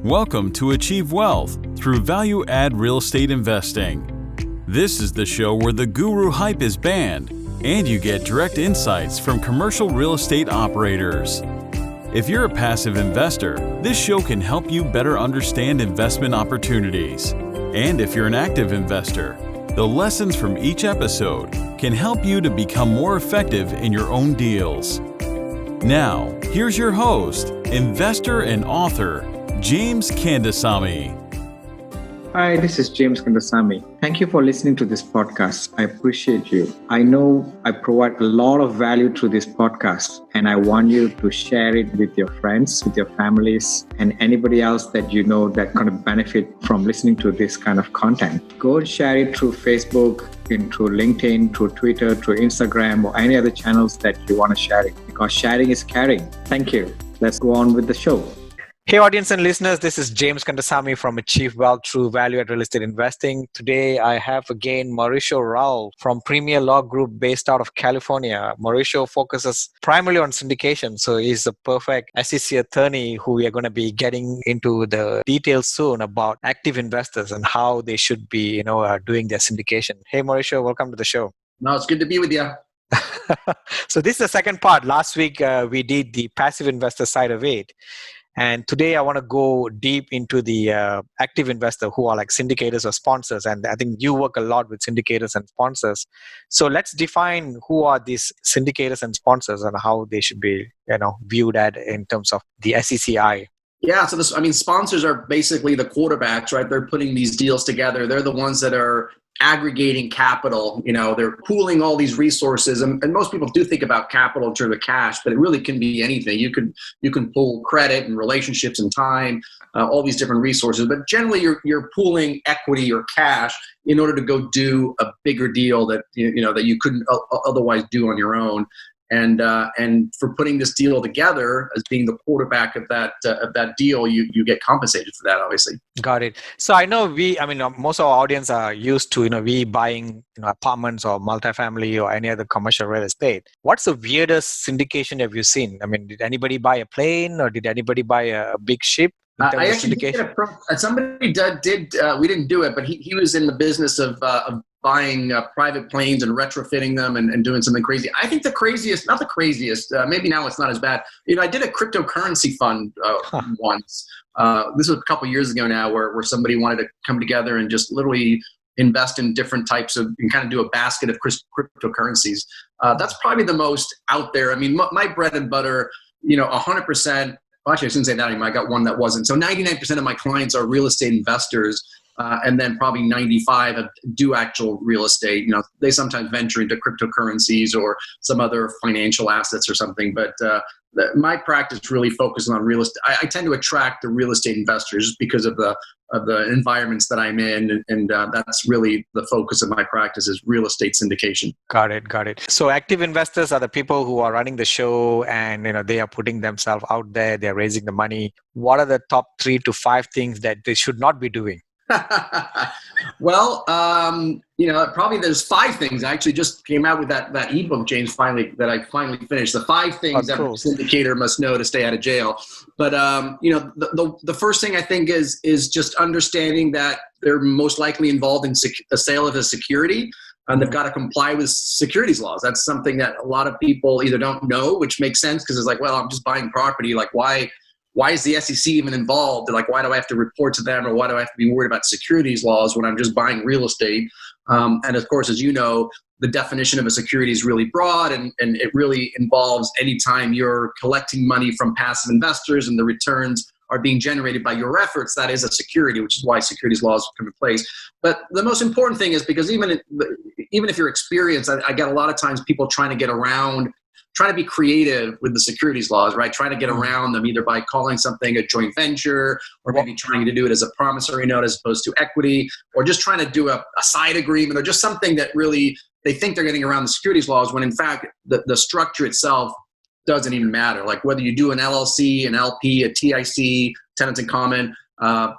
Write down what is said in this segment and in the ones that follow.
Welcome to Achieve Wealth through value-add real estate investing. This is the show where the guru hype is banned and you get direct insights from commercial real estate operators. If you're a passive investor, this show can help you better understand investment opportunities. And if you're an active investor, the lessons from each episode can help you to become more effective in your own deals. Now, here's your host, investor and author, James Kandasamy. Hi, this is James Kandasamy. Thank you for listening to this podcast. I appreciate you. I know I provide a lot of value through this podcast, and I want you to share it with your friends, with your families, and anybody else that you know that kind of benefit from listening to this kind of content. Go and share it through Facebook, through LinkedIn, through Twitter, through Instagram, or any other channels that you want to share it, because sharing is caring. Thank you. Let's go on with the show. Hey audience and listeners, this is James Kandasamy from Achieve Wealth through Value-Add Real Estate Investing. Today I have again Mauricio Rauld from Premier Law Group based out of California. Mauricio focuses primarily on syndication, so he's a perfect SEC attorney who we are going to be getting into the details soon about active investors and how they should be, doing their syndication. Hey Mauricio, welcome to the show. No, it's good to be with you. So this is the second part. Last week we did the passive investor side of it. And today I want to go deep into the active investor who are like syndicators or sponsors. And I think you work a lot with syndicators and sponsors. So let's define who are these syndicators and sponsors and how they should be, viewed at in terms of the SECI. Yeah, so sponsors are basically the quarterbacks, right? They're putting these deals together. They're the ones that are aggregating capital. They're pooling all these resources, and most people do think about capital in terms of cash, but it really can be anything. You can pool credit and relationships and time, all these different resources. But generally, you're pooling equity or cash in order to go do a bigger deal that that you couldn't otherwise do on your own. And for putting this deal together as being the quarterback of that deal, you get compensated for that, obviously. Got it. So I know most of our audience are used to we buying apartments or multifamily or any other commercial real estate. What's the weirdest syndication have you seen? I mean, did anybody buy a plane or did anybody buy a big ship? I actually did somebody did. We didn't do it, but he was in the business of buying private planes and retrofitting them and doing something crazy. I think not the craziest, maybe now it's not as bad. I did a cryptocurrency fund once. This was a couple years ago now where somebody wanted to come together and just literally invest in different types of, and kind of do a basket of cryptocurrencies. That's probably the most out there. I mean, my bread and butter, 100%. Well, actually, I shouldn't say that anymore. I got one that wasn't. So 99% of my clients are real estate investors, and then probably 95 do actual real estate. They sometimes venture into cryptocurrencies or some other financial assets or something. But my practice really focuses on real estate. I tend to attract the real estate investors just because of the environments that I'm in, and that's really the focus of my practice is real estate syndication. Got it. So active investors are the people who are running the show, and they are putting themselves out there. They're raising the money. What are the top 3 to 5 things that they should not be doing? Well, probably there's 5 things. I actually just came out with that ebook, James, that I finally finished. The 5 things that a syndicator must know to stay out of jail. But the first thing I think is just understanding that they're most likely involved in the sale of a security, and they've got to comply with securities laws. That's something that a lot of people either don't know, which makes sense because it's like, well, I'm just buying property. Like, why is the SEC even involved? Like, why do I have to report to them, or why do I have to be worried about securities laws when I'm just buying real estate? And of course, as you know, the definition of a security is really broad, and it really involves any time you're collecting money from passive investors and the returns are being generated by your efforts, that is a security, which is why securities laws come into place. But the most important thing is because even if you're experienced, I get a lot of times people trying to be creative with the securities laws, right? Trying to get around them either by calling something a joint venture, or maybe trying to do it as a promissory note as opposed to equity, or just trying to do a side agreement, or just something that really they think they're getting around the securities laws, when in fact the structure itself doesn't even matter. Like whether you do an LLC, an LP, a TIC, tenants in common,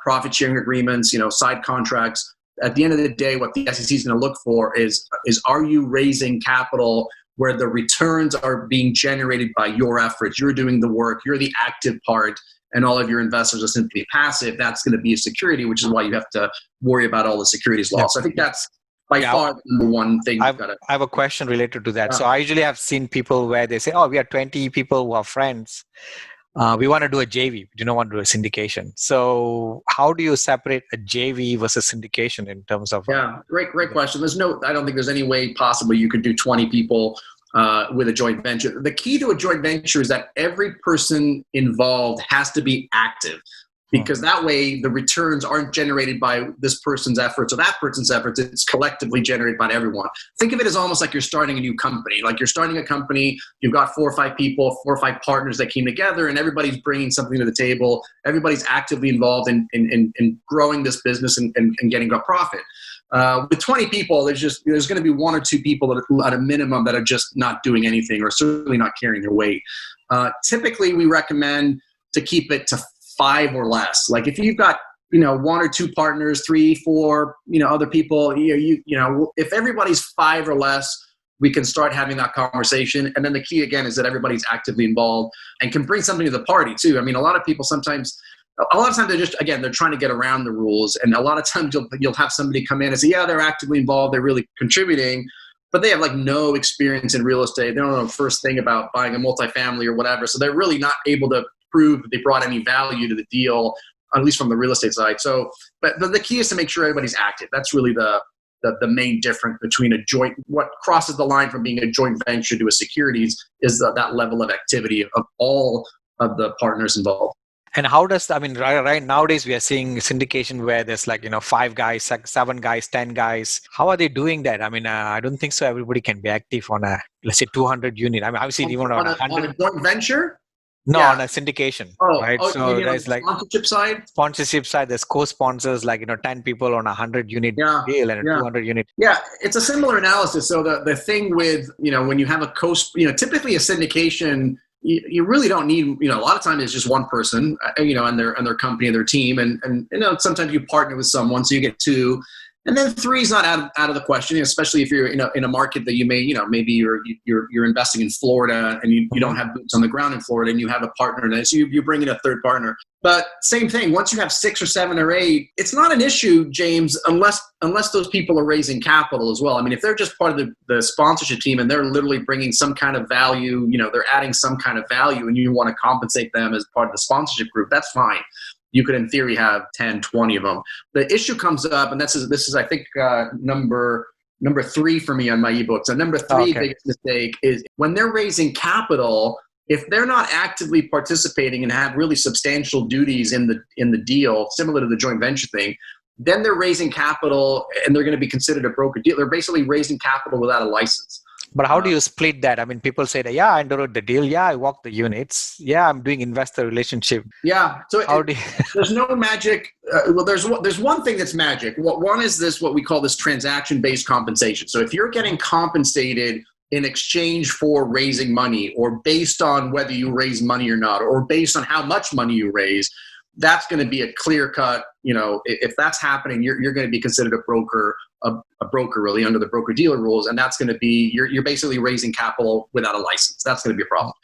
profit sharing agreements, side contracts. At the end of the day, what the SEC is going to look for is are you raising capital where the returns are being generated by your efforts? You're doing the work. You're the active part. and all of your investors are simply passive, that's going to be a security, which is why you have to worry about all the securities laws. So I think that's by far the number one thing I you've got to. have a question related to that. So I usually have seen people where they say, oh, we are 20 people who are friends. We want to do a JV. We do not want to do a syndication. So how do you separate a JV versus syndication in terms of... Yeah, great question. I don't think there's any way possible you could do 20 people with a joint venture. The key to a joint venture is that every person involved has to be active, because that way the returns aren't generated by this person's efforts or that person's efforts. It's collectively generated by everyone. Think of it as almost like you're starting a new company. Like you're starting a company, you've got 4 or 5 people, 4 or 5 partners that came together, and everybody's bringing something to the table. Everybody's actively involved in growing this business and getting a profit. With 20 people, there's going to be 1 or 2 people that, at a minimum, that are just not doing anything or certainly not carrying their weight. Typically, we recommend to keep it to 5 or less. Like if you've got 1 or 2 partners, 3, 4 other people, if everybody's 5 or less, we can start having that conversation. And then the key again is that everybody's actively involved and can bring something to the party too. I mean, a lot of times they're trying to get around the rules, and a lot of times you'll have somebody come in and say, yeah, they're actively involved, they're really contributing, but they have like no experience in real estate. They don't know the first thing about buying a multifamily or whatever, so they're really not able to prove that they brought any value to the deal, at least from the real estate side. So, but the key is to make sure everybody's active. That's really the main difference between what crosses the line from being a joint venture to a securities is that level of activity of all of the partners involved. And how does, right nowadays we are seeing syndication where there's 5 guys, 7 guys, 10 guys. How are they doing that? I don't think so everybody can be active on let's say 200 unit. Obviously even on 100. On a joint venture? No, yeah. on a syndication, right? So there's like sponsorship side, there's co-sponsors, 10 people on a 100 unit deal and a 200 unit. Yeah, it's a similar analysis. So the thing with, when you have a typically a syndication, you really don't need, a lot of times it's just one person, and their company and their team. And sometimes you partner with someone, so you get 2. And then 3 is not out of the question, especially if you're in a market that you may, maybe you're investing in Florida and you don't have boots on the ground in Florida and you have a partner in it, so you bring in a third partner. But same thing, once you have 6 or 7 or 8, it's not an issue, James, unless those people are raising capital as well. If they're just part of the sponsorship team and they're literally bringing some kind of value, they're adding some kind of value, and you want to compensate them as part of the sponsorship group, that's fine. You could, in theory, have 10, 20 of them. The issue comes up, and this is I think, number 3 for me on my ebook. So number 3 biggest mistake is when they're raising capital, if they're not actively participating and have really substantial duties in the deal, similar to the joint venture thing, then they're raising capital and they're going to be considered a broker deal. They're basically raising capital without a license. But how do you split that? People say that, yeah, I underwrote the deal. Yeah, I walk the units. Yeah, I'm doing investor relationship. Yeah. So there's no magic. There's one thing that's magic. One is what we call this transaction-based compensation. So if you're getting compensated in exchange for raising money, or based on whether you raise money or not, or based on how much money you raise, that's going to be a clear cut. If that's happening, you're going to be considered a broker really under the broker dealer rules, and that's going to be you're basically raising capital without a license. That's going to be a problem.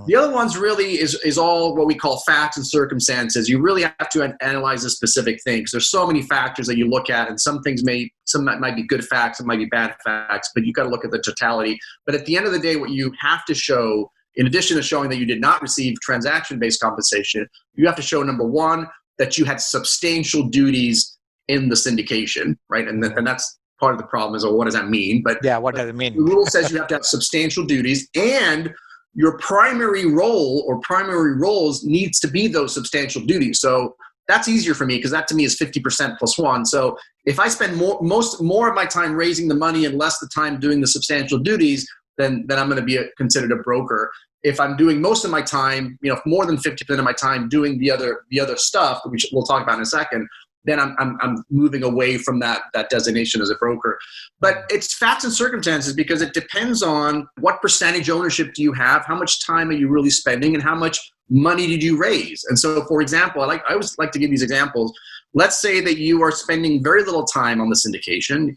The other ones really is all what we call facts and circumstances. You really have to analyze the specific things. There's so many factors that you look at, and some might be good facts, some might be bad facts, but you got to look at the totality. But at the end of the day, what you have to show, in addition to showing that you did not receive transaction-based compensation, you have to show, number 1, that you had substantial duties in the syndication, right? And that's part of the problem is, what does that mean? But yeah, what does it mean? The rule says you have to have substantial duties, and your primary role or primary roles needs to be those substantial duties. So that's easier for me, because that to me is 50% plus 1. So if I spend more of my time raising the money and less the time doing the substantial duties, then I'm going to be considered a broker. If I'm doing most of my time, more than 50% of my time doing the other stuff, which we'll talk about in a second, then I'm moving away from that designation as a broker. But it's facts and circumstances, because it depends on what percentage ownership do you have, how much time are you really spending, and how much money did you raise. And so, for example, I always like to give these examples. Let's say that you are spending very little time on the syndication.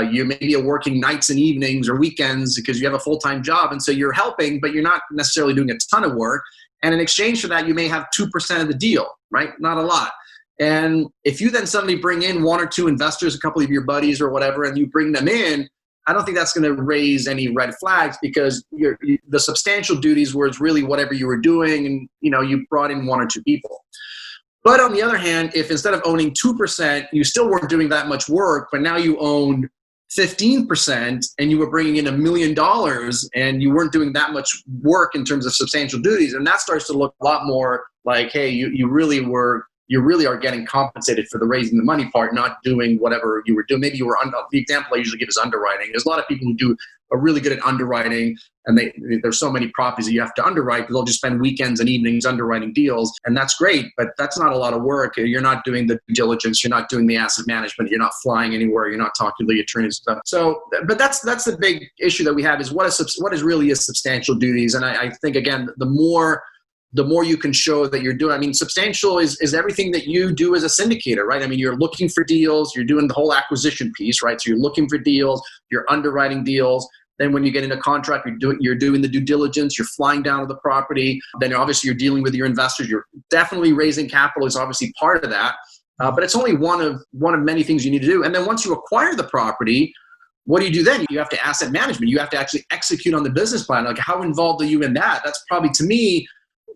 You maybe are working nights and evenings or weekends because you have a full-time job, and so you're helping, but you're not necessarily doing a ton of work. And in exchange for that, you may have 2% of the deal, right? Not a lot. And if you then suddenly bring in one or two investors, a couple of your buddies or whatever, and you bring them in, I don't think that's going to raise any red flags, because the substantial duties was really whatever you were doing, and you brought in one or two people. But on the other hand, if instead of owning 2%, you still weren't doing that much work, but now you owned 15% and you were bringing in $1 million and you weren't doing that much work in terms of substantial duties, and that starts to look a lot more like, hey, you really are getting compensated for the raising the money part, not doing whatever you were doing. Maybe you were the example I usually give is underwriting. There's a lot of people who are really good at underwriting, and there's so many properties that you have to underwrite, because they'll just spend weekends and evenings underwriting deals, and that's great, but that's not a lot of work. You're not doing the due diligence, you're not doing the asset management, you're not flying anywhere, you're not talking to the attorneys and stuff. So, but that's the big issue that we have, is what is really substantial duties. And I think, again, the more you can show that you're doing, I mean, substantial is everything that you do as a syndicator, right? I mean, you're looking for deals, you're doing the whole acquisition piece, right? So you're looking for deals, you're underwriting deals. Then when you get into contract, you're doing the due diligence, you're flying down to the property. Then obviously you're dealing with your investors. You're definitely raising capital is obviously part of that. But it's only one of many things you need to do. And then once you acquire the property, what do you do then? You have to asset management. You have to actually execute on the business plan. Like, how involved are you in that? That's probably, to me,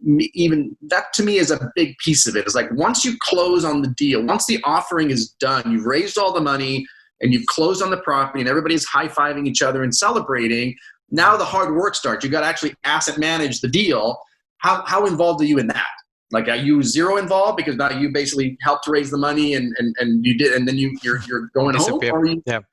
is a big piece of it. It's like, once you close on the deal, once the offering is done, you've raised all the money and you've closed on the property and everybody's high-fiving each other and celebrating, now the hard work starts. You got to actually asset manage the deal. How involved are you in that? Like, are you zero involved because now you basically helped to raise the money and you did, and then you're going home?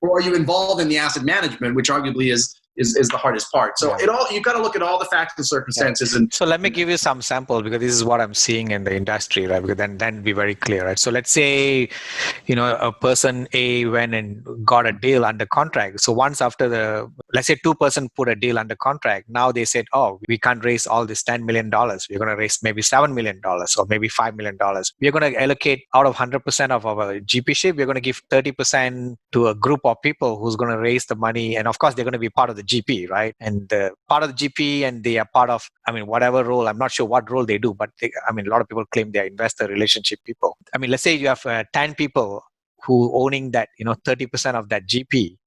Or are you involved in the asset management, which arguably is the hardest part. So you've got to look at all the facts and circumstances. And so let me give you some samples, because this is what I'm seeing in the industry, right? Because then be very clear, right? So let's say, a person A went and got a deal under contract. So once after let's say 2% put a deal under contract, now they said, oh, we can't raise all this $10 million. We're going to raise maybe $7 million or maybe $5 million. We're going to allocate out of 100% of our GP ship. We're going to give 30% to a group of people who's going to raise the money. And of course, they're going to be part of the GP, right? And part of the GP, and they are part of, whatever role, I'm not sure what role they do, but a lot of people claim they're investor relationship people. Let's say you have 10 people who owning that, 30% of that GP,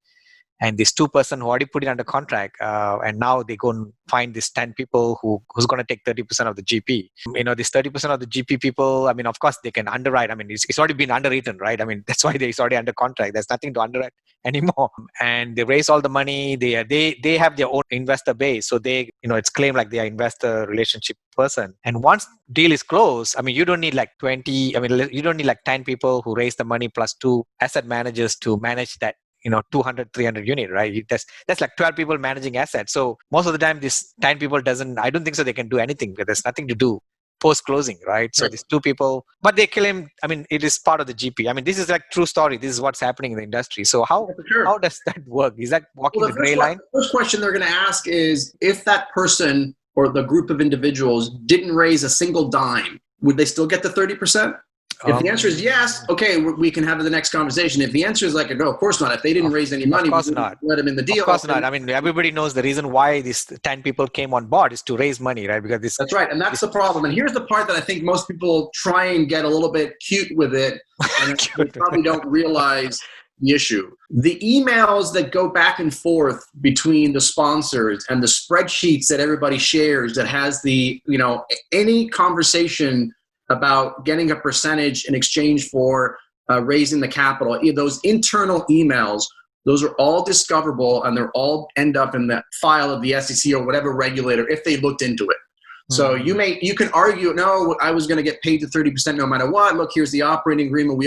and this 2% who already put it under contract, and now they go and find these 10 people who's going to take 30% of the GP. This 30% of the GP people, of course, they can underwrite. It's already been underwritten, right? That's why it's already under contract. There's nothing to underwrite anymore. And they raise all the money. They have their own investor base. So it's claimed like they are investor relationship person. And once deal is closed, you don't need like 20, you don't need like 10 people who raise the money plus 2 asset managers to manage that 200, 300 unit, right? That's like 12 people managing assets. So most of the time, this 10 people I don't think so they can do anything, because there's nothing to do post-closing, right? So these 2 people, but they claim, it is part of the GP. This is like true story. This is what's happening in the industry. So how does that work? Is that walking the gray line? The first question they're going to ask is, if that person or the group of individuals didn't raise a single dime, would they still get the 30%? If the answer is yes, okay, we can have the next conversation. If the answer is like, no, of course not. If they didn't raise any money, we wouldn't let them in the deal. Of course not. Everybody knows the reason why these 10 people came on board is to raise money, right? Because that's right. And that's the problem. And here's the part that I think most people try and get a little bit cute with it, and they probably don't realize the issue. The emails that go back and forth between the sponsors and the spreadsheets that everybody shares that has any conversation about getting a percentage in exchange for raising the capital, those internal emails, those are all discoverable, and they're all end up in the file of the SEC or whatever regulator if they looked into it. So you can argue, no, I was going to get paid to 30% no matter what. Look, here's the operating agreement.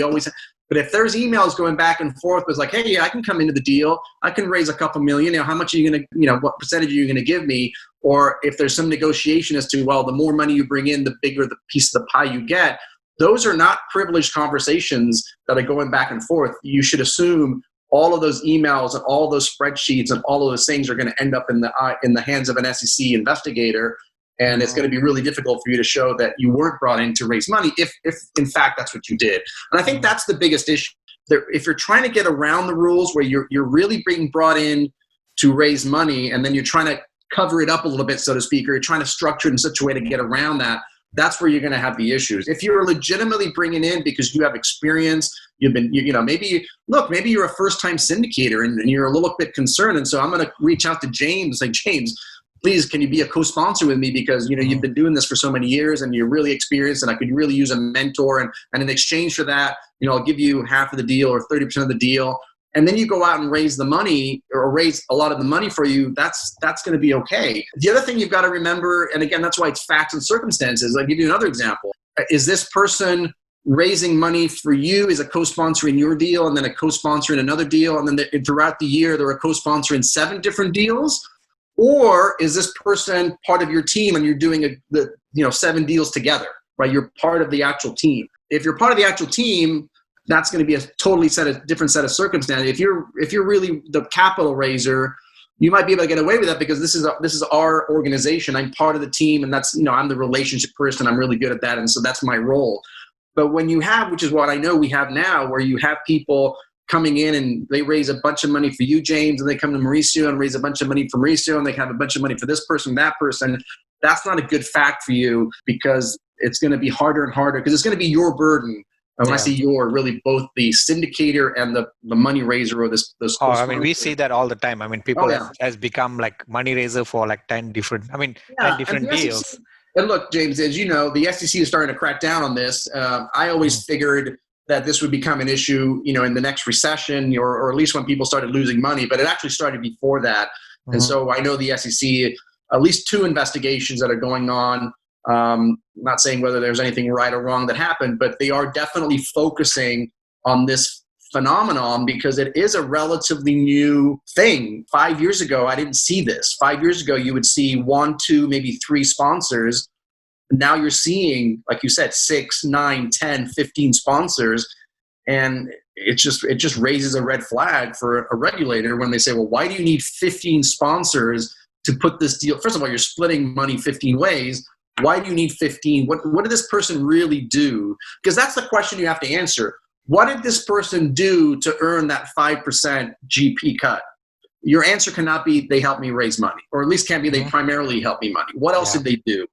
But if there's emails going back and forth, it's like, hey, yeah, I can come into the deal. I can raise a couple million. How much are you going to, what percentage are you going to give me? Or if there's some negotiation as to, well, the more money you bring in, the bigger the piece of the pie you get. Those are not privileged conversations that are going back and forth. You should assume all of those emails and all those spreadsheets and all of those things are going to end up in the hands of an SEC investigator. And it's going to be really difficult for you to show that you weren't brought in to raise money if in fact that's what you did. And I think that's the biggest issue. If you're trying to get around the rules where you're really being brought in to raise money, and then you're trying to cover it up a little bit, so to speak, or you're trying to structure it in such a way to get around that, that's where you're going to have the issues. If you're legitimately bringing in because you have experience, maybe you're a first-time syndicator and you're a little bit concerned. And so I'm going to reach out to James, like, James, please, can you be a co-sponsor with me? Because, you've been doing this for so many years and you're really experienced and I could really use a mentor. And in exchange for that, I'll give you half of the deal or 30% of the deal. And then you go out and raise the money or raise a lot of the money for you. That's going to be okay. The other thing you've got to remember, and again, that's why it's facts and circumstances. I'll give you another example. Is this person raising money for you as a co-sponsor in your deal and then a co-sponsor in another deal? And then throughout the year, they're a co-sponsor in 7 different deals? Or is this person part of your team and you're doing 7 deals together, right? You're part of the actual team. If you're part of the actual team, that's going to be a totally different set of circumstances. If you're really the capital raiser, you might be able to get away with that because this is our organization. I'm part of the team, and that's I'm the relationship person. I'm really good at that, and so that's my role. But when you have, which is what I know we have now, where you have people coming in and they raise a bunch of money for you, James, and they come to Mauricio and raise a bunch of money for Mauricio, and they have a bunch of money for this person, that person. That's not a good fact for you because it's going to be harder and harder because it's going to be your burden. And when I say you're really both the syndicator and the money raiser or this. We see that all the time. People has become like money raiser for like 10 different deals. SEC, and look, James, as you know, the SEC is starting to crack down on this. I always figured that this would become an issue, in the next recession or at least when people started losing money, but it actually started before that. Mm-hmm. And so I know the SEC, at least 2 investigations that are going on. Not saying whether there's anything right or wrong that happened, but they are definitely focusing on this phenomenon because it is a relatively new thing. 5 years ago, I didn't see this. 5 years ago, you would see 1, 2, maybe 3 sponsors. Now you're seeing, like you said, 6, 9, 10, 15 sponsors. And it just raises a red flag for a regulator when they say, well, why do you need 15 sponsors to put this deal? First of all, you're splitting money 15 ways. Why do you need 15? What did this person really do? Because that's the question you have to answer. What did this person do to earn that 5% GP cut? Your answer cannot be they helped me raise money, or at least can't be they primarily helped me money. What else did they do?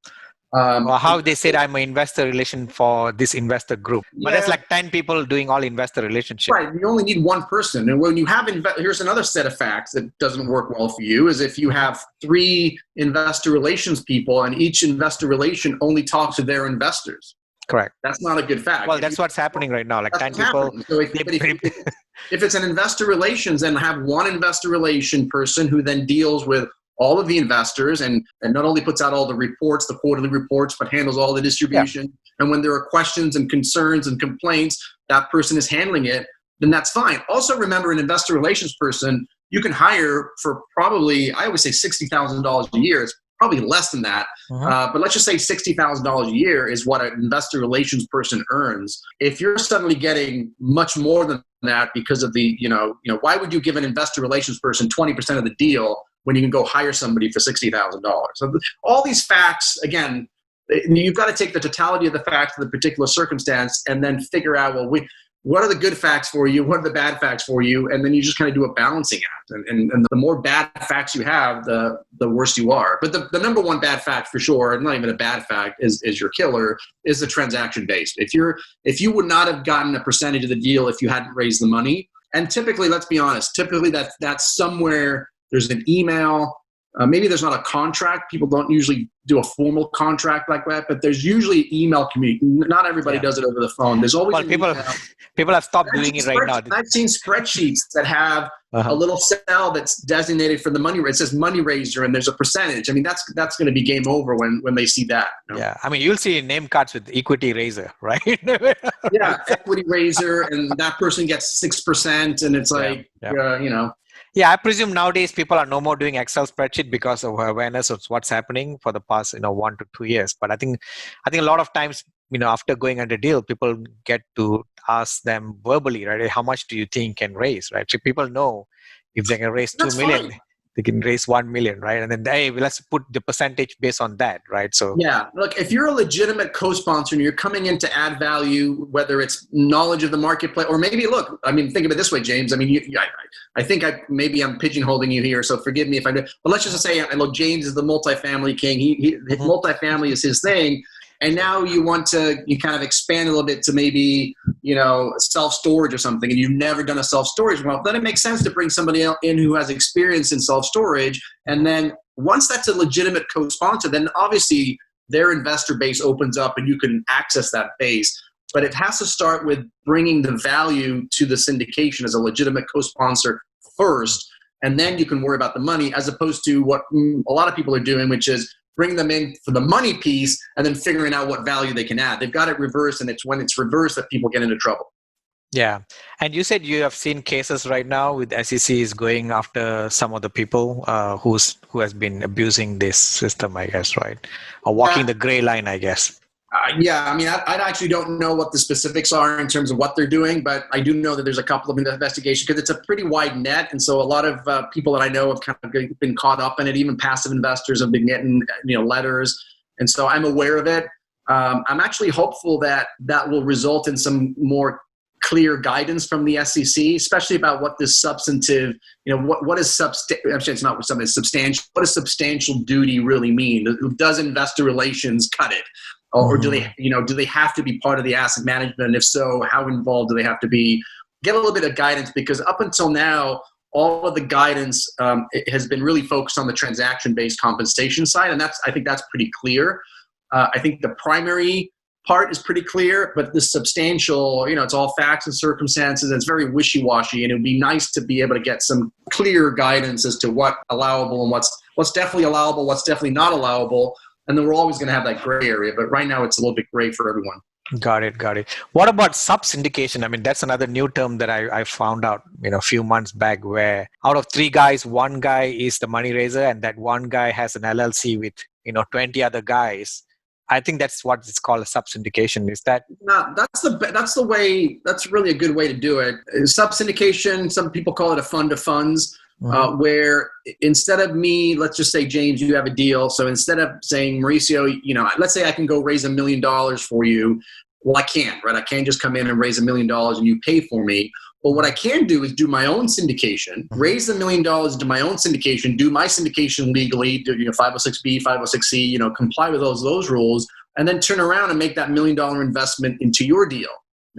How they said I'm an investor relation for this investor group. But there's like 10 people doing all investor relationship. Right. You only need one person. And when you have, here's another set of facts that doesn't work well for you is if you have 3 investor relations people and each investor relation only talks to their investors. Correct. That's not a good fact. Well, that's what's happening right now. Like 10 people. So if it's an investor relations, then have one investor relation person who then deals with all of the investors and not only puts out all the reports, the quarterly reports, but handles all the distribution. Yeah. And when there are questions and concerns and complaints, that person is handling it, then that's fine. Also remember, an investor relations person, you can hire for probably, I always say $60,000 a year. It's probably less than that. But let's just say $60,000 a year is what an investor relations person earns. If you're suddenly getting much more than that because of the, why would you give an investor relations person 20% of the deal when you can go hire somebody for $60,000? So all these facts, again, you've got to take the totality of the facts of the particular circumstance and then figure out, well, what are the good facts for you? What are the bad facts for you? And then you just kind of do a balancing act. And the more bad facts you have, the worse you are. But the number one bad fact for sure, not even a bad fact, is your killer, is the transaction based. If you would not have gotten a percentage of the deal if you hadn't raised the money, and typically, let's be honest, that's somewhere. There's an email. Maybe there's not a contract. People don't usually do a formal contract like that, but there's usually email communication. Not everybody does it over the phone. There's always people have stopped doing it right now. I've seen spreadsheets that have a little cell that's designated for the money. It says money raiser, and there's a percentage. I mean, that's going to be game over when they see that. Yeah, I mean, you'll see name cards with equity raiser, right? Yeah, equity raiser, and that person gets 6%, and it's like Yeah, I presume nowadays people are no more doing Excel spreadsheet because of awareness of what's happening for the past 1 to 2 years. But I think a lot of times, after going under deal, people get to ask them verbally, right? How much do you think can raise, right? So people know if they can raise 2 million. Fine. They can raise 1 million, right? And then, hey, let's put the percentage based on that, right? So yeah, look, if you're a legitimate co-sponsor and you're coming in to add value, whether it's knowledge of the marketplace, or maybe, look, I mean, think of it this way, James. I mean, I think maybe I'm pigeonholing you here, so forgive me if I do. But let's just say, look, James is the multifamily king. Multifamily is his thing. And now you kind of expand a little bit to maybe, self-storage or something, and you've never done a self-storage. Well, then it makes sense to bring somebody else in who has experience in self-storage. And then once that's a legitimate co-sponsor, then obviously their investor base opens up and you can access that base. But it has to start with bringing the value to the syndication as a legitimate co-sponsor first, and then you can worry about the money, as opposed to what a lot of people are doing, which is bring them in for the money piece and then figuring out what value they can add. They've got it reversed, and it's when it's reversed that people get into trouble. Yeah. And you said you have seen cases right now with SEC is going after some of the people who has been abusing this system, I guess, right? Or walking the gray line, I guess. Yeah, I mean, I actually don't know what the specifics are in terms of what they're doing, but I do know that there's a couple of investigations because it's a pretty wide net. And so a lot of people that I know have kind of been caught up in it. Even passive investors have been getting, letters. And so I'm aware of it. I'm actually hopeful that will result in some more clear guidance from the SEC, especially about what this substantive, what is actually it's not something substantial. What does substantial duty really mean? Does investor relations cut it? Or do they have to be part of the asset management? And if so, how involved do they have to be? Get a little bit of guidance, because up until now, all of the guidance has been really focused on the transaction-based compensation side. And I think that's pretty clear. I think the primary part is pretty clear, but the substantial, it's all facts and circumstances. And it's very wishy-washy. And it would be nice to be able to get some clear guidance as to what's allowable and what's definitely allowable, what's definitely not allowable. And then we're always going to have that gray area, but right now it's a little bit gray for everyone. Got it. What about subsyndication? I mean, that's another new term that I found out, a few months back, where out of 3 guys, 1 guy is the money raiser, and that 1 guy has an LLC with, 20 other guys. I think that's what it's called, a subsyndication. Is that? No, that's really a good way to do it. Subsyndication, some people call it a fund of funds. Where instead of me, let's just say, James, you have a deal. So instead of saying, Mauricio, let's say I can go raise $1 million for you. Well, I can't, right? I can't just come in and raise $1 million and you pay for me. But what I can do is do my own syndication, raise $1 million into my own syndication, do my syndication legally, do 506B, 506C, comply with those rules, and then turn around and make that $1 million investment into your deal.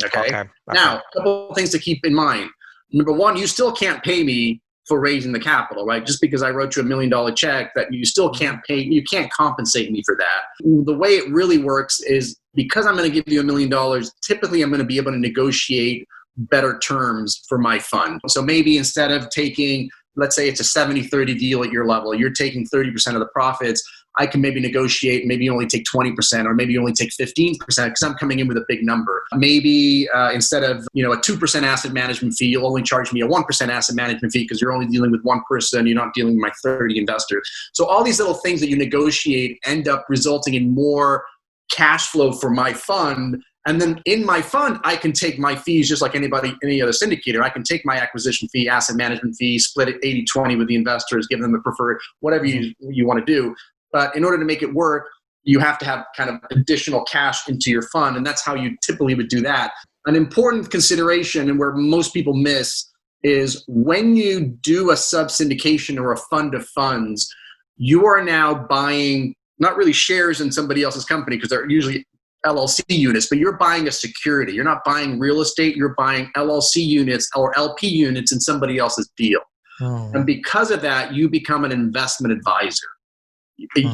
Okay. Now, a couple of things to keep in mind. Number one, you still can't pay me for raising the capital, right? Just because I wrote you $1 million check, that you still can't pay, you can't compensate me for that. The way it really works is, because I'm going to give you $1 million, typically I'm going to be able to negotiate better terms for my fund. So maybe instead of taking, let's say it's a 70-30 deal at your level, you're taking 30% of the profits, I can maybe negotiate, maybe you only take 20%, or maybe you only take 15% because I'm coming in with a big number. Maybe instead of a 2% asset management fee, you'll only charge me a 1% asset management fee because you're only dealing with 1 person, you're not dealing with my 30 investors. So all these little things that you negotiate end up resulting in more cash flow for my fund. And then in my fund, I can take my fees just like any other syndicator. I can take my acquisition fee, asset management fee, split it 80-20 with the investors, give them the preferred, whatever you want to do. But in order to make it work, you have to have kind of additional cash into your fund. And that's how you typically would do that. An important consideration, and where most people miss, is when you do a subsyndication or a fund of funds, you are now buying not really shares in somebody else's company, because they're usually LLC units, but you're buying a security. You're not buying real estate. You're buying LLC units or LP units in somebody else's deal. And because of that, you become an investment advisor.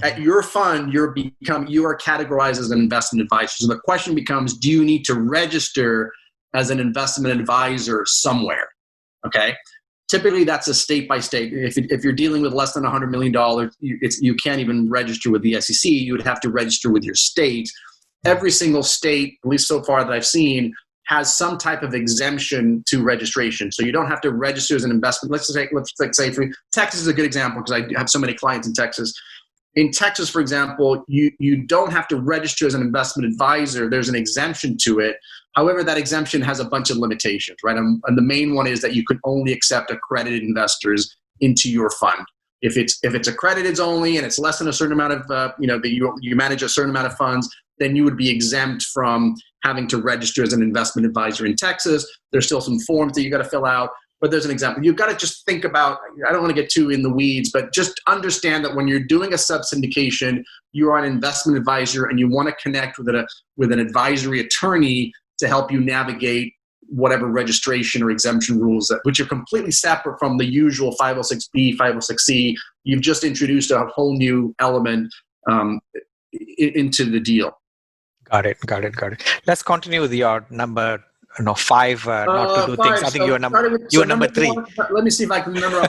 At your fund, you are categorized as an investment advisor. So the question becomes, do you need to register as an investment advisor somewhere? Okay. Typically, that's a state by state. If you're dealing with less than $100 million, you can't even register with the SEC. You would have to register with your state. Every single state, at least so far that I've seen, has some type of exemption to registration. So you don't have to register as an investment. Let's say for Texas is a good example because I have so many clients in Texas. In Texas, for example, you don't have to register as an investment advisor. There's an exemption to it. However, that exemption has a bunch of limitations, right? And the main one is that you can only accept accredited investors into your fund. If it's accredited only and it's less than a certain amount of, that you manage a certain amount of funds, then you would be exempt from having to register as an investment advisor in Texas. There's still some forms that you got to fill out, but there's an example. You've got to just think about, I don't want to get too in the weeds, but just understand that when you're doing a subsyndication, you are an investment advisor and you want to connect with an advisory attorney to help you navigate whatever registration or exemption rules which are completely separate from the usual 506B, 506C. You've just introduced a whole new element into the deal. Got it. Let's continue with your number 5, not to do 5. things. I think you're number 3. One, let me see if I can remember.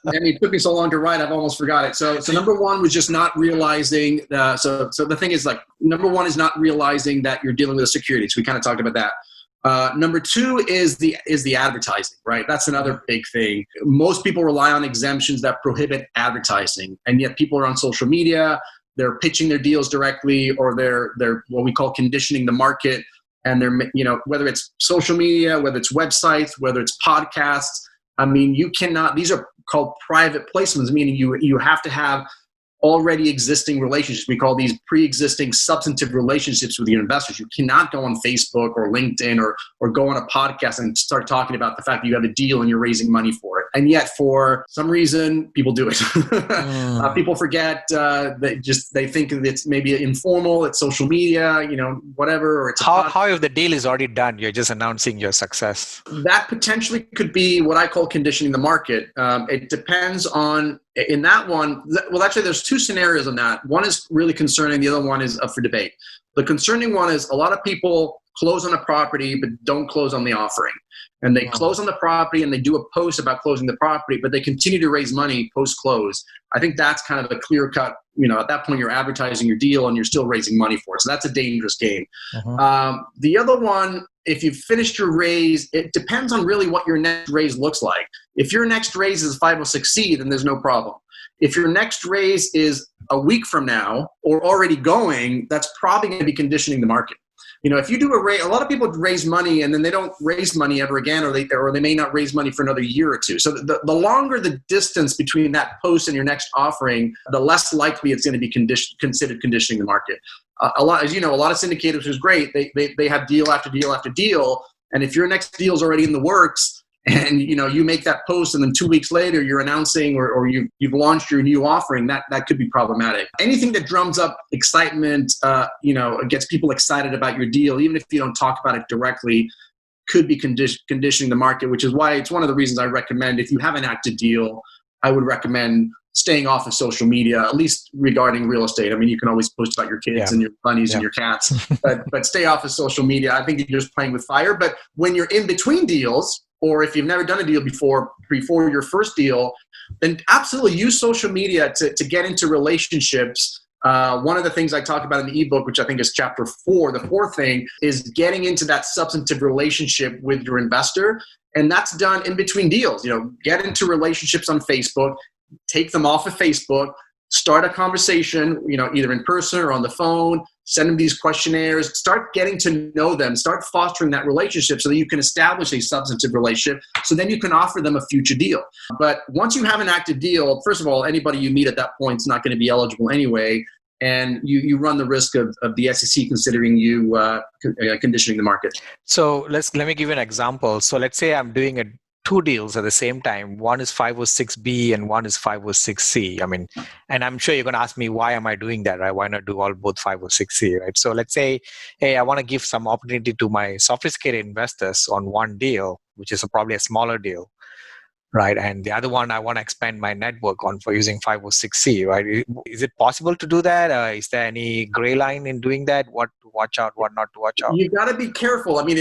It took me so long to write, I've almost forgot it. So number 1 was just not realizing. So the thing is, number 1 is not realizing that you're dealing with a security. So we kind of talked about that. Number 2 is the advertising, right? That's another big thing. Most people rely on exemptions that prohibit advertising, and yet people are on social media. They're pitching their deals directly, or they're what we call conditioning the market. And they're, whether it's social media, whether it's websites, whether it's podcasts. I mean, you cannot, these are called private placements, meaning you have to have already existing relationships. We call these pre-existing substantive relationships with your investors. You cannot go on Facebook or LinkedIn or go on a podcast and start talking about the fact that you have a deal and you're raising money for it. And yet, for some reason, people do it. People forget. They think it's maybe informal. It's social media, whatever. Or it's how if the deal is already done? You're just announcing your success. That potentially could be what I call conditioning the market. It depends on. In that one, well, actually, there's 2 scenarios on that. One is really concerning. The other one is up for debate. The concerning one is a lot of people close on a property but don't close on the offering. And they close on the property and they do a post about closing the property, but they continue to raise money post-close. I think that's kind of a clear cut, at that point you're advertising your deal and you're still raising money for it. So that's a dangerous game. The other one, if you've finished your raise, it depends on really what your next raise looks like. If your next raise is 506C, then there's no problem. If your next raise is a week from now or already going, that's probably going to be conditioning the market. If you do a raise, a lot of people raise money and then they don't raise money ever again, or they may not raise money for another year or 2. So the longer the distance between that post and your next offering, the less likely it's going to be considered conditioning the market. A lot of syndicators is great. They have deal after deal after deal, and if your next deal is already in the works, and you make that post and then 2 weeks later you're announcing or you've launched your new offering, that could be problematic. Anything that drums up excitement, gets people excited about your deal, even if you don't talk about it directly, could be conditioning the market, which is why it's one of the reasons I recommend, if you have an active deal, I would recommend staying off of social media, at least regarding real estate. I mean, you can always post about your kids and your bunnies and your cats, but stay off of social media. I think you're just playing with fire. But when you're in between deals, or if you've never done a deal before your first deal, then absolutely use social media to get into relationships. One of the things I talk about in the ebook, which I think is chapter 4, the 4th thing, is getting into that substantive relationship with your investor. And that's done in between deals. Get into relationships on Facebook, take them off of Facebook, start a conversation, either in person or on the phone, send them these questionnaires, start getting to know them, start fostering that relationship so that you can establish a substantive relationship, so then you can offer them a future deal. But once you have an active deal, first of all, anybody you meet at that point is not going to be eligible anyway, and you run the risk of the SEC considering you conditioning the market. So let me give you an example. So let's say I'm doing 2 deals at the same time. One is 506B and one is 506C. I mean, and I'm sure you're going to ask me, why am I doing that, right? Why not do both 506C, right? So let's say, hey, I want to give some opportunity to my sophisticated investors on one deal, which is probably a smaller deal, right? And the other one, I want to expand my network on for using 506C, right? Is it possible to do that? Is there any gray line in doing that? What to watch out, what not to watch out? You got to be careful. I mean,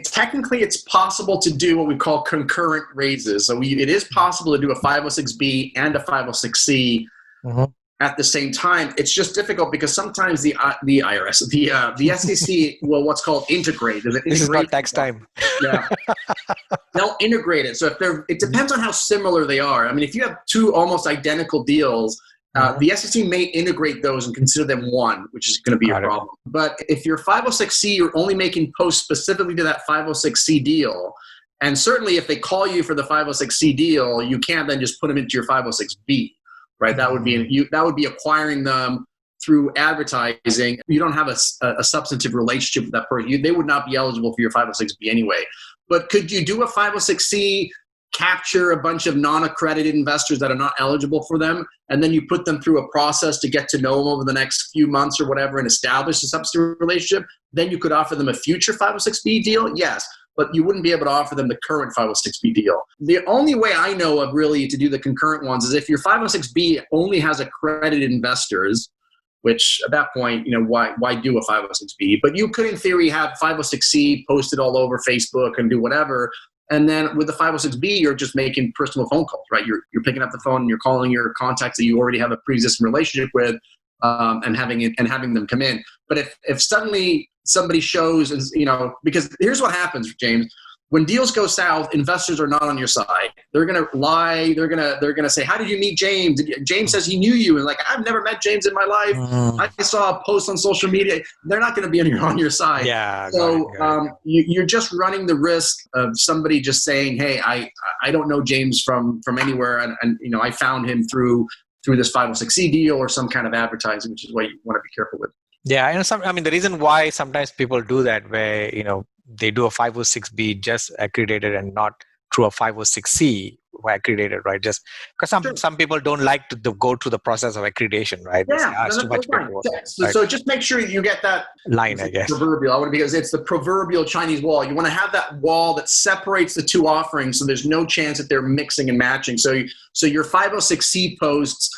technically it's possible to do what we call concurrent raises. So it is possible to do a 506B and a 506C at the same time. It's just difficult because sometimes the IRS, the SEC will what's called integrate. This is not tax time. Yeah, they'll integrate it. So it depends on how similar they are. I mean, if you have 2 almost identical deals, the SEC may integrate those and consider them one, which is going to be a problem. But if you're 506C, you're only making posts specifically to that 506C deal, And certainly if they call you for the 506C deal, you can't then just put them into your 506B, right? That would be acquiring them through advertising. You don't have a substantive relationship with that person. They would not be eligible for your 506B anyway. But could you do a 506C, capture a bunch of non-accredited investors that are not eligible for them, and then you put them through a process to get to know them over the next few months or whatever and establish a substantive relationship? Then you could offer them a future 506B deal? Yes. But you wouldn't be able to offer them the current 506B deal. The only way I know of really to do the concurrent ones is if your 506B only has accredited investors, which at that point, why do a 506B? But you could, in theory, have 506C posted all over Facebook and do whatever. And then with the 506B, you're just making personal phone calls, right? You're picking up the phone and you're calling your contacts that you already have a pre-existing relationship with, and having them come in. But if suddenly somebody shows, because here's what happens, James. When deals go south, investors are not on your side. They're going to lie. They're going to say, how did you meet James? James says he knew you. And I've never met James in my life. I saw a post on social media. They're not going to be on your side. Yeah. So you're just running the risk of somebody just saying, hey, I don't know James from anywhere. And I found him through this 506C deal or some kind of advertising, which is what you want to be careful with. Yeah. The reason why sometimes people do that where, they do a 506B just accredited and not through a 506C accredited, right? Just because some people don't like to go through the process of accreditation, right? Yeah, it's too much paperwork. So just make sure you get that line, I guess. Proverbial, because it's the proverbial Chinese wall. You want to have that wall that separates the two offerings, so there's no chance that they're mixing and matching. So your 506C posts,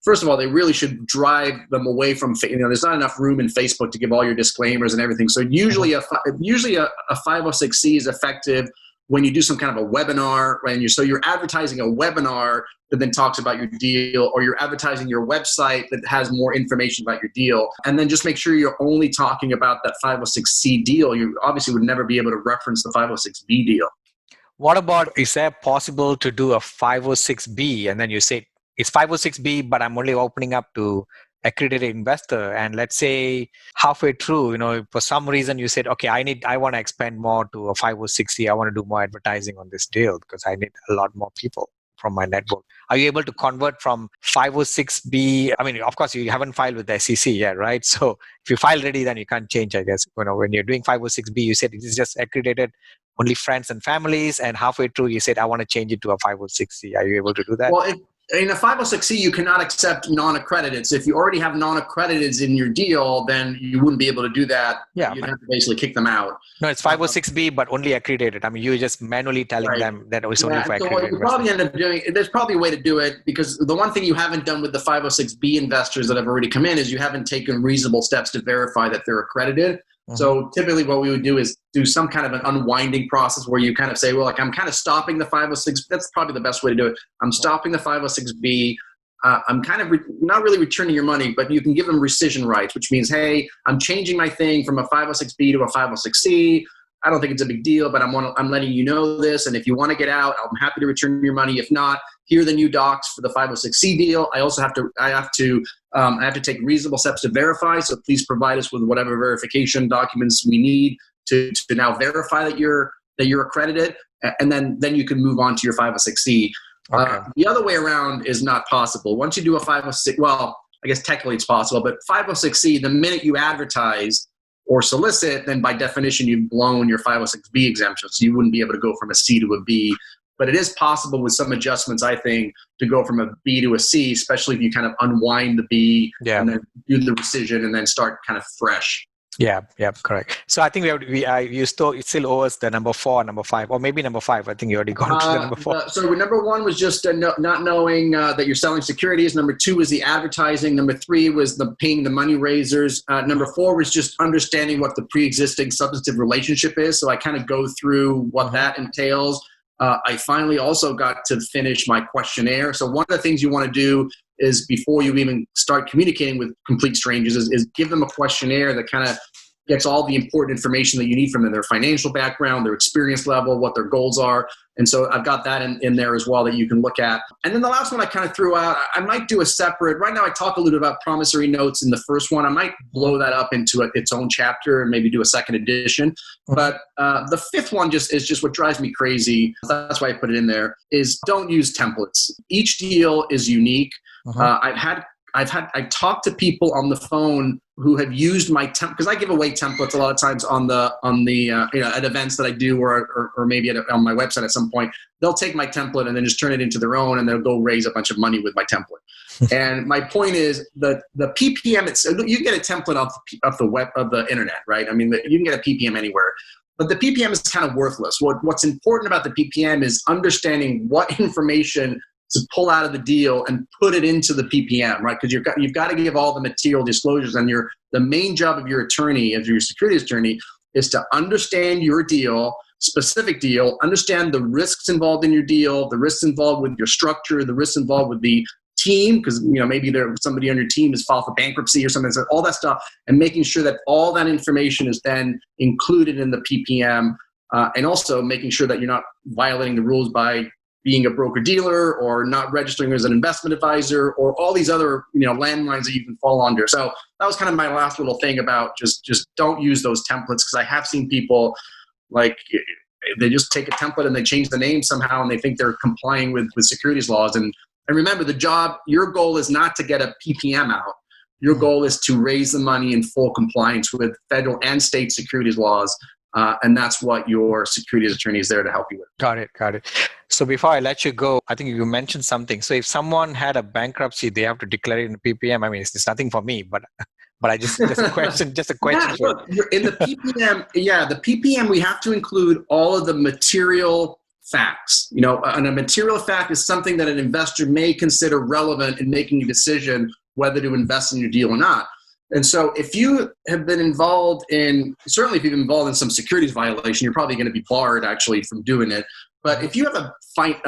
first of all, they really should drive them away from, there's not enough room in Facebook to give all your disclaimers and everything. So usually a 506C is effective when you do some kind of a webinar, right? So you're advertising a webinar that then talks about your deal, or you're advertising your website that has more information about your deal. And then just make sure you're only talking about that 506C deal. You obviously would never be able to reference the 506B deal. What about, is that possible to do a 506B and then you say, it's 506B, but I'm only opening up to accredited investor. And let's say halfway through, for some reason you said, okay, I want to expand more to a 506C. I want to do more advertising on this deal because I need a lot more people from my network. Are you able to convert from 506B? Of course, you haven't filed with the SEC yet, right? So if you file already, then you can't change, I guess. When you're doing 506B, you said it is just accredited only friends and families. And halfway through, you said, I want to change it to a 506C. Are you able to do that? Well, in a 506C, you cannot accept non-accredited. So if you already have non-accrediteds in your deal, then you wouldn't be able to do that. Yeah, you'd have to basically kick them out. No, it's 506B, but only accredited. You're just manually telling them that it's only for accredited. So what you probably end up doing, there's probably a way to do it, because the one thing you haven't done with the 506B investors that have already come in is you haven't taken reasonable steps to verify that they're accredited. So typically what we would do is do some kind of an unwinding process where you kind of say, well, I'm kind of stopping the 506. That's probably the best way to do it. I'm stopping the 506B. I'm kind of not really returning your money, but you can give them rescission rights, which means, hey, I'm changing my thing from a 506B to a 506C. I don't think it's a big deal, but I'm letting you know this. And if you want to get out, I'm happy to return your money. If not, here are the new docs for the 506C deal. I also have to take reasonable steps to verify. So please provide us with whatever verification documents we need to now verify that you're accredited. And then you can move on to your 506C. Okay. The other way around is not possible. Once you do a 506, well, I guess technically it's possible, but 506C, the minute you advertise or solicit, then by definition, you've blown your 506B exemption. So you wouldn't be able to go from a C to a B. But it is possible with some adjustments, I think, to go from a B to a C, especially if you kind of unwind the B and then do the rescission and then start kind of fresh. Yeah, correct. So I think you still owe us the number 4, number 5, or maybe number 5. I think you already gone to the number 4. So number 1 was just not knowing that you're selling securities. Number 2 was the advertising. Number 3 was the paying the money raisers. Number 4 was just understanding what the pre-existing substantive relationship is. So I kind of go through what that entails. I finally also got to finish my questionnaire. So one of the things you want to do is before you even start communicating with complete strangers is give them a questionnaire that kind of gets all the important information that you need from them, their financial background, their experience level, what their goals are. And so I've got that in there as well that you can look at. And then the last one I kind of threw out, I might do a separate, right now I talk a little bit about promissory notes in the first one. I might blow that up into its own chapter and maybe do a second edition. But the fifth one is just what drives me crazy. That's why I put it in there, is don't use templates. Each deal is unique. I've talked to people on the phone who have used my because I give away templates a lot of times on the at events that I do or maybe on my website at some point. They'll take my template and then just turn it into their own, and they'll go raise a bunch of money with my template. And my point is the PPM. You can get a template off the web of the internet, right? I mean, you can get a PPM anywhere. But the PPM is kind of worthless. What's important about the PPM is understanding what information to pull out of the deal and put it into the PPM, right? Because you've got to give all the material disclosures, and the main job of your attorney, as your securities attorney, is to understand your deal, specific deal, understand the risks involved in your deal, the risks involved with your structure, the risks involved with the team, because maybe somebody on your team is filed for bankruptcy or something, so all that stuff, and making sure that all that information is then included in the PPM, and also making sure that you're not violating the rules by being a broker-dealer or not registering as an investment advisor or all these other landmines that you can fall under. So that was kind of my last little thing about just don't use those templates, because I have seen people they just take a template and they change the name somehow and they think they're complying with securities laws. And remember, your goal is not to get a PPM out. Your goal is to raise the money in full compliance with federal and state securities laws. And that's what your securities attorney is there to help you with. Got it. So before I let you go, I think you mentioned something. So if someone had a bankruptcy, they have to declare it in PPM. I mean, it's nothing for me, but I just a question. Yeah, look, in the PPM, the PPM, we have to include all of the material facts. And a material fact is something that an investor may consider relevant in making a decision whether to invest in your deal or not. And so if you have been involved certainly if you've been involved in some securities violation, you're probably going to be barred actually from doing it. But if you have a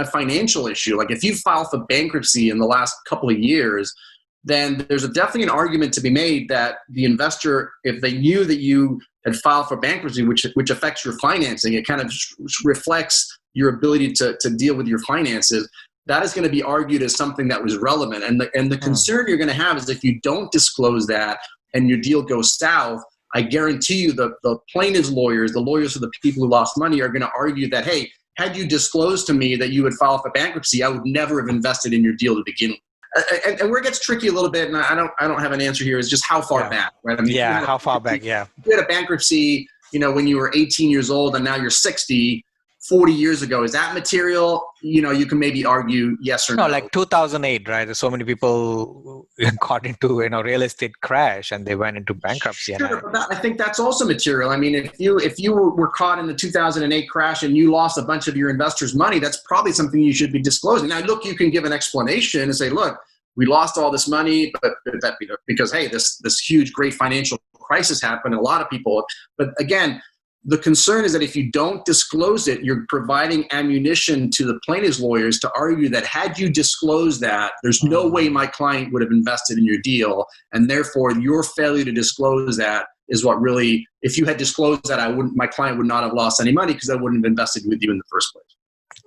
financial issue, like if you filed for bankruptcy in the last couple of years, then there's definitely an argument to be made that the investor, if they knew that you had filed for bankruptcy, which affects your financing, it kind of reflects your ability to deal with your finances. That is going to be argued as something that was relevant. And the concern you're going to have is if you don't disclose that and your deal goes south, I guarantee you the plaintiff's lawyers, the lawyers of the people who lost money, are going to argue that, hey, had you disclosed to me that you would file for bankruptcy, I would never have invested in your deal to begin with. And where it gets tricky a little bit, and I don't have an answer here, is just how far back, right? I mean, how far back, yeah. If you had a bankruptcy, when you were 18 years old and now you're 60, 40 years ago, is that material? You can maybe argue yes or no. No, like 2008, right? There's so many people got into real estate crash and they went into bankruptcy. Sure, but I think that's also material. I mean, if you were caught in the 2008 crash and you lost a bunch of your investors' money, that's probably something you should be disclosing. Now, look, you can give an explanation and say, look, we lost all this money, but because hey, this huge, great financial crisis happened, a lot of people. But again, the concern is that if you don't disclose it, you're providing ammunition to the plaintiff's lawyers to argue that had you disclosed that, there's no way my client would have invested in your deal. And therefore, your failure to disclose that is what really, if you had disclosed that, my client would not have lost any money because I wouldn't have invested with you in the first place.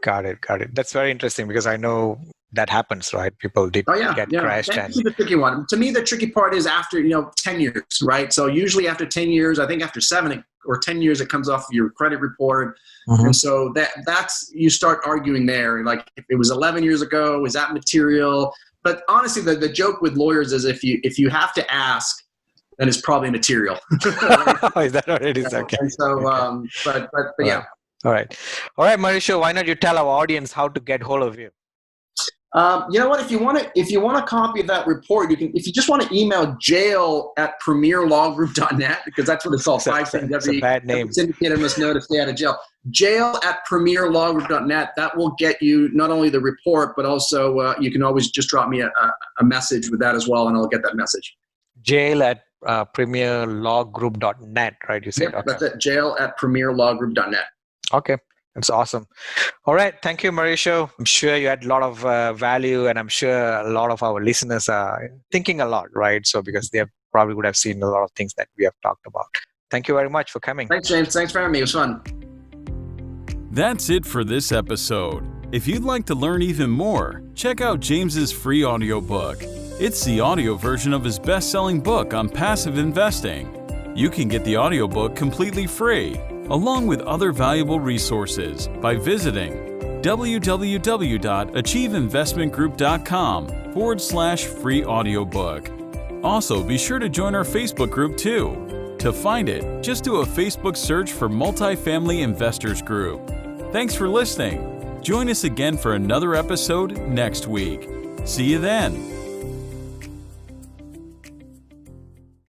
Got it. That's very interesting because I know that happens, right? People get crashed. That's the tricky one. To me, the tricky part is after 10 years, right? So usually after 10 years, I think after 7 or 10 years, it comes off your credit report. And so that's you start arguing there. Like if it was 11 years ago, is that material? But honestly, the joke with lawyers is if you have to ask, then it's probably material. Is that what it is? Okay. And so, but yeah. All right, Mauricio. Why not you tell our audience how to get hold of you? You know what? If you want a copy of that report, you can. If you just want to email jail@premierlawgroup.net, because that's what it's all. 5 things every syndicator must know to stay out of jail. Jail@premierlawgroup.net. That will get you not only the report, but also you can always just drop me a message with that as well, and I'll get that message. Jail@premierlawgroup.net, right? You said. Yep, that's it. Jail@premierlawgroup.net. Okay. That's awesome. All right. Thank you, Mauricio. I'm sure you had a lot of value, and I'm sure a lot of our listeners are thinking a lot, right? So because they probably would have seen a lot of things that we have talked about. Thank you very much for coming. Thanks, James. Thanks for having me. It was fun. That's it for this episode. If you'd like to learn even more, check out James's free audiobook. It's the audio version of his best-selling book on passive investing. You can get the audiobook completely free, along with other valuable resources, by visiting www.achieveinvestmentgroup.com/free audiobook. Also, be sure to join our Facebook group too. To find it, just do a Facebook search for Multifamily Investors Group. Thanks for listening. Join us again for another episode next week. See you then.